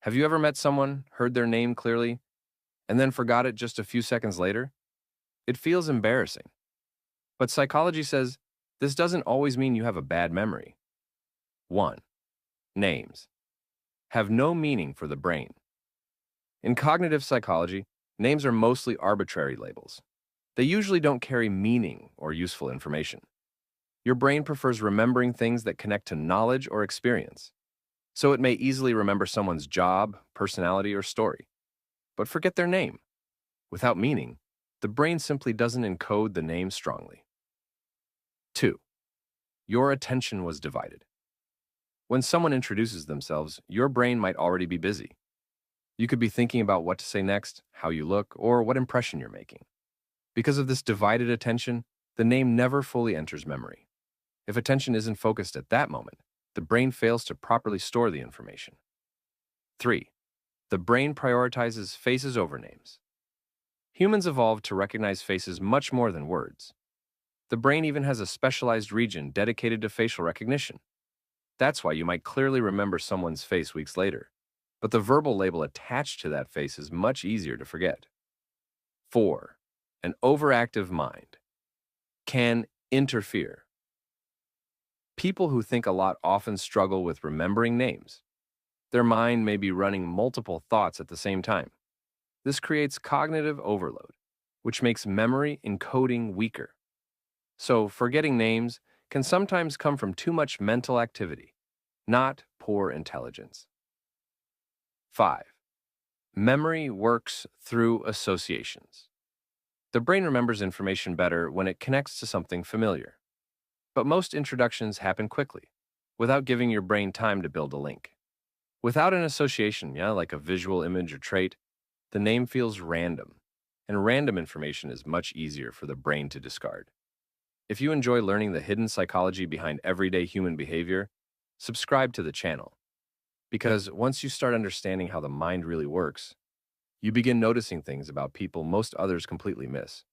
Have you ever met someone, heard their name clearly, and then forgot it just a few seconds later? It feels embarrassing. But psychology says this doesn't always mean you have a bad memory. 1. Names have no meaning for the brain. In cognitive psychology, names are mostly arbitrary labels. They usually don't carry meaning or useful information. Your brain prefers remembering things that connect to knowledge or experience, so it may easily remember someone's job, personality, or story, but forget their name. Without meaning, the brain simply doesn't encode the name strongly. 2. Your attention was divided. When someone introduces themselves, your brain might already be busy. You could be thinking about what to say next, how you look, or what impression you're making. Because of this divided attention, the name never fully enters memory. If attention isn't focused at that moment, the brain fails to properly store the information. 3. The brain prioritizes faces over names. Humans evolved to recognize faces much more than words. The brain even has a specialized region dedicated to facial recognition. That's why you might clearly remember someone's face weeks later, but the verbal label attached to that face is much easier to forget. 4. An overactive mind can interfere. People who think a lot often struggle with remembering names. Their mind may be running multiple thoughts at the same time. This creates cognitive overload, which makes memory encoding weaker. So, forgetting names can sometimes come from too much mental activity, not poor intelligence. 5. Memory works through associations. The brain remembers information better when it connects to something familiar. But most introductions happen quickly, without giving your brain time to build a link. Without an association, like a visual image or trait, the name feels random, and random information is much easier for the brain to discard. If you enjoy learning the hidden psychology behind everyday human behavior, subscribe to the channel. Because once you start understanding how the mind really works, you begin noticing things about people most others completely miss.